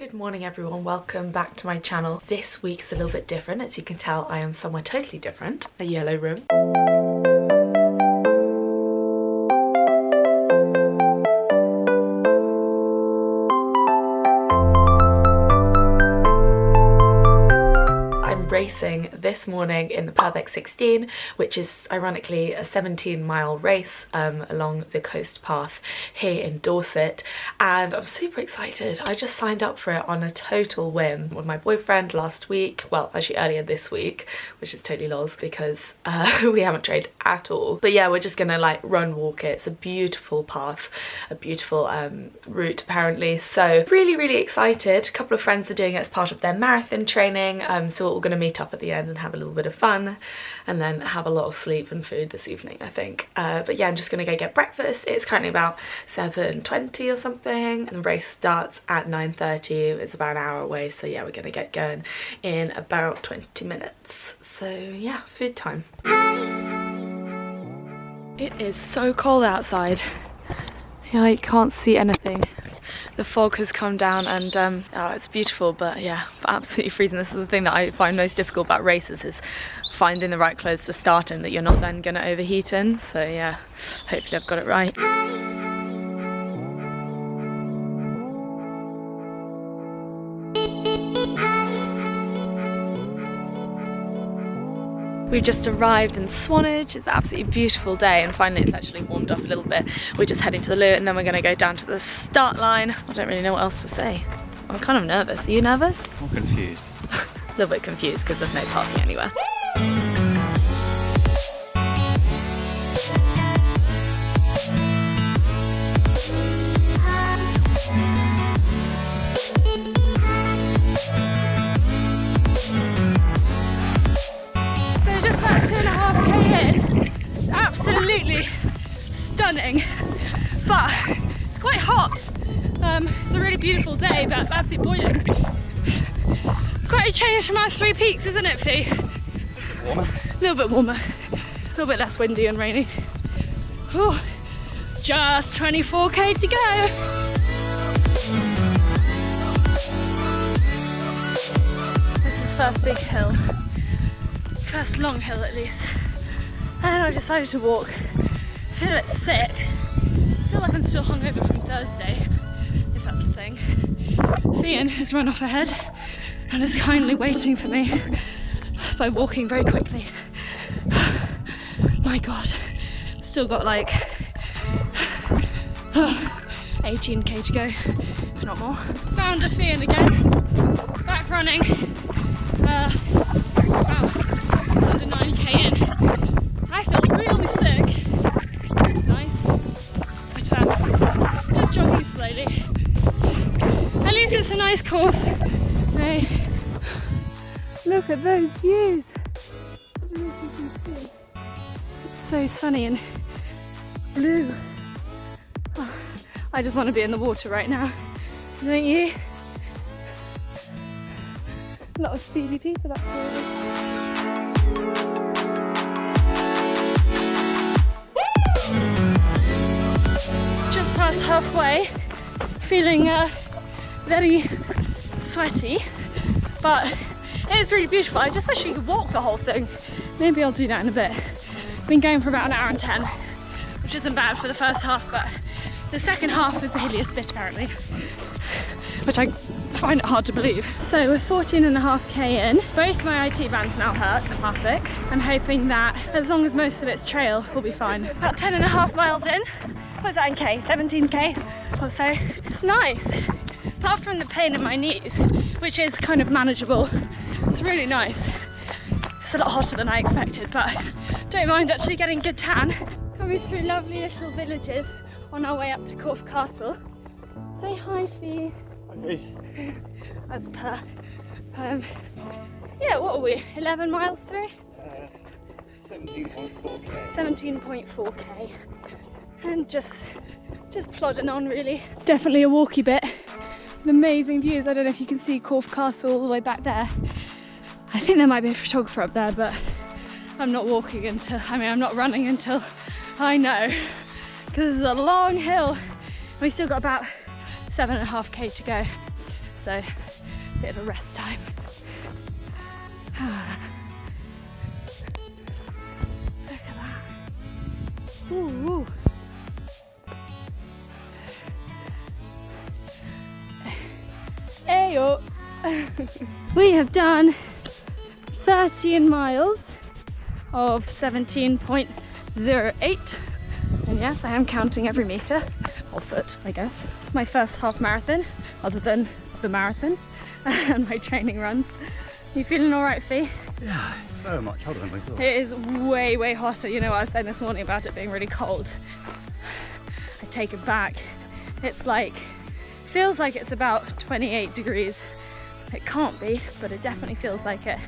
Good morning everyone, welcome back to my channel. This week's a little bit different. As you can tell, I am somewhere totally different, a yellow room. Racing this morning in the Purbeck 16, which is ironically a 17-mile race along the coast path here in Dorset, and I'm super excited. I just signed up for it on a total whim with my boyfriend last week, well actually earlier this week, which is totally lols because we haven't trained at all. But yeah, we're just gonna like run walk it. It's a beautiful path, a beautiful route apparently, so really excited. A couple of friends are doing it as part of their marathon training, so we're all gonna meet up at the end and have a little bit of fun and then have a lot of sleep and food this evening, I think. But yeah, I'm just gonna go get breakfast. It's currently about 7:20 or something and the race starts at 9:30. It's about an hour away, so yeah, we're gonna get going in about 20 minutes. So yeah, food time. It is so cold outside. You like can't see anything. The fog has come down and oh, it's beautiful, but yeah, absolutely freezing. This is the thing that I find most difficult about races, is finding the right clothes to start in that you're not then going to overheat in. So yeah, hopefully I've got it right. We've just arrived in Swanage. It's an absolutely beautiful day and finally it's actually warmed up a little bit. We're just heading to the loo and then we're going to go down to the start line. I don't really know what else to say. I'm kind of nervous. Are you nervous? I'm confused. A little bit confused because there's no parking anywhere. About 2.5k in. It's absolutely stunning, but it's quite hot. It's a really beautiful day, but it's absolutely boiling. Quite a change from our 3 peaks, isn't it, Fee? Warmer. A little bit warmer, a little bit less windy and rainy. Ooh, just 24k to go. This is first big hill. First long hill at least, and I decided to walk. I feel a bit sick. I feel like I'm still hungover from Thursday, if that's the thing. Fiann has run off ahead and is kindly waiting for me by walking very quickly. My god, still got like 18k to go, if not more. Found a Fiann again, back running. About under 9k in. I feel really sick, which is nice, but just jogging slowly. At least it's a nice course. Hey, look at those views. I don't know if you can see. It's so sunny and blue. Oh, I just want to be in the water right now, don't you? A lot of speedy people up here. Just past halfway, feeling very sweaty, but it's really beautiful. I just wish you could walk the whole thing. Maybe I'll do that in a bit. Been going for about 1 hour and 10, which isn't bad for the first half, but the second half is the hilliest bit apparently, which I find it hard to believe. So we're 14.5k in. Both my IT bands now hurt, classic. I'm hoping that as long as most of it's trail, we'll be fine. About 10.5 miles in. What's that in K? 17k or so. It's nice. Apart from the pain in my knees, which is kind of manageable, it's really nice. It's a lot hotter than I expected, but don't mind actually getting good tan. Coming through lovely little villages on our way up to Corfe Castle. Say hi, Fee. Okay. As per. Yeah, what are we? 11 miles through? 17.4k. 17.4k. And just plodding on really. Definitely a walky bit. Amazing views. I don't know if you can see Corfe Castle all the way back there. I think there might be a photographer up there, but I'm not walking until, I'm not running until I know. Because it's a long hill. We still got about 7.5k to go. so a bit of a rest time. Look at that. Ooh, ooh. Ayo. We have done 13 miles of 17.08, and yes, I am counting every metre, or foot I guess. It's my first half marathon, other than the marathon and my training runs. You feeling alright, Fee? Yeah, it's so much hotter than we thought. It is way, way hotter. You know what I was saying this morning about it being really cold. I take it back. It's like, feels like it's about 28 degrees. It can't be, but it definitely feels like it.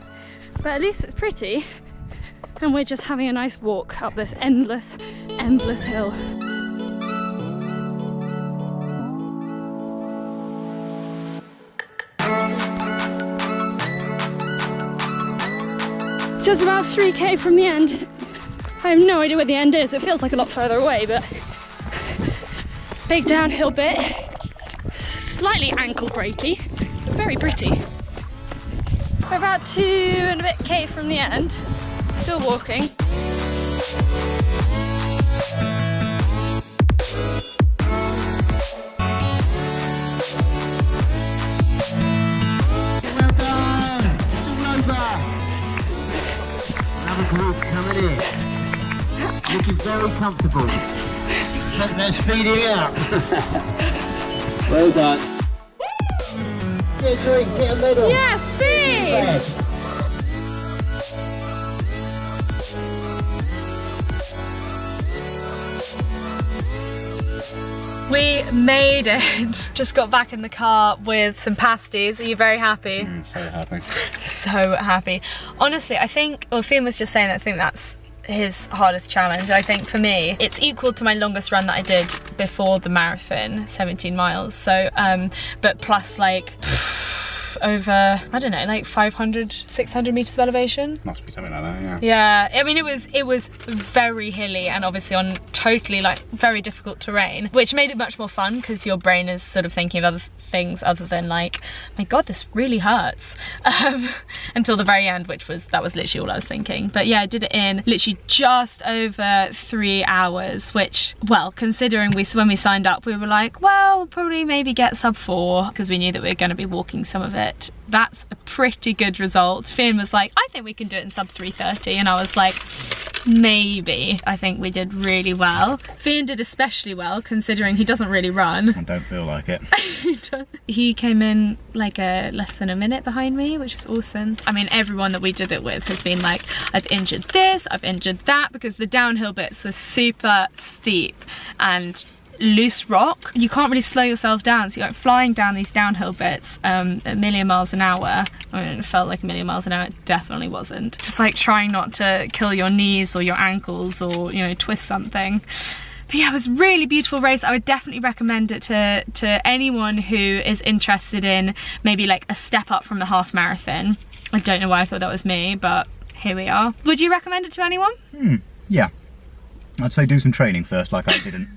But at least it's pretty, and we're just having a nice walk up this endless, endless hill. Just about 3k from the end. I have no idea where the end is. It feels like a lot further away, but big downhill bit, slightly ankle breaky, but very pretty. We're about 2 and a bit k from the end, still walking. Well done! It's all over! Another group coming in. Looking very comfortable. Hope they're speeding up. Well done. Get a medal. Yes, Steve! We made it. Just got back in the car with some pasties. Are you very happy? So happy. So happy. Honestly, I think, well, Fiann was just saying, I think that's his hardest challenge. I think for me, it's equal to my longest run that I did before the marathon, 17 miles. So, but plus like, over, I don't know, like 500, 600 meters of elevation. Must be something like that, yeah. Yeah, I mean, it was very hilly and obviously on totally like very difficult terrain, which made it much more fun because your brain is sort of thinking of other things other than like, my God, this really hurts, until the very end, that was literally all I was thinking. But yeah, I did it in literally just over 3 hours, which, well, considering when we signed up, we were like, well, we'll probably maybe get sub 4 because we knew that we were going to be walking some of it. That's a pretty good result. Fiann was like, I think we can do it in sub 3:30, and I was like, maybe. I think we did really well. Fiann did especially well considering he doesn't really run. I don't feel like it. He came in like less than a minute behind me, which is awesome. I mean, everyone that we did it with has been like, I've injured this, I've injured that, because the downhill bits were super steep and loose rock. You can't really slow yourself down, so you're like flying down these downhill bits a million miles an hour. I mean, it felt like a million miles an hour. It definitely wasn't. Just like trying not to kill your knees or your ankles or, you know, twist something. But yeah, it was a really beautiful race. I would definitely recommend it to anyone who is interested in maybe like a step up from the half marathon. I don't know why I thought that was me, but here we are. Would you recommend it to anyone? Yeah. I'd say do some training first, like I didn't.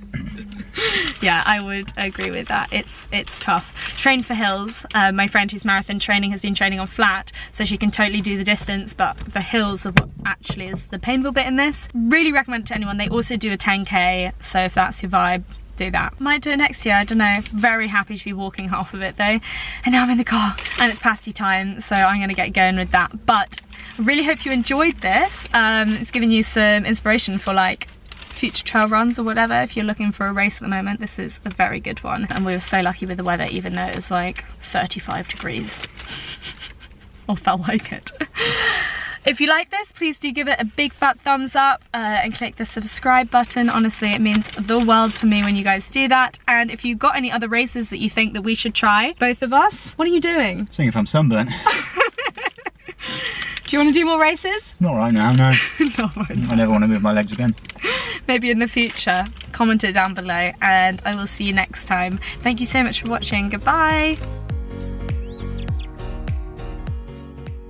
Yeah, I would agree with that. It's tough. Train for hills. My friend who's marathon training has been training on flat, so she can totally do the distance, but the hills are what actually is the painful bit in this. Really recommend it to anyone. They also do a 10k, so if that's your vibe, do that. Might do it next year, I don't know. Very happy to be walking half of it though. And now I'm in the car and it's pasty time, so I'm gonna get going with that. But I really hope you enjoyed this. It's given you some inspiration for like future trail runs or whatever. If you're looking for a race at the moment, this is a very good one. And we were so lucky with the weather, even though it was like 35 degrees. Or felt like it. If you like this, please do give it a big fat thumbs up and click the subscribe button. Honestly, it means the world to me when you guys do that. And if you've got any other races that you think that we should try, both of us, what are you doing? Seeing if I'm sunburnt. Do you want to do more races? Not right now, no. Not right now. I never want to move my legs again. Maybe in the future. Comment it down below and I will see you next time. Thank you so much for watching. Goodbye.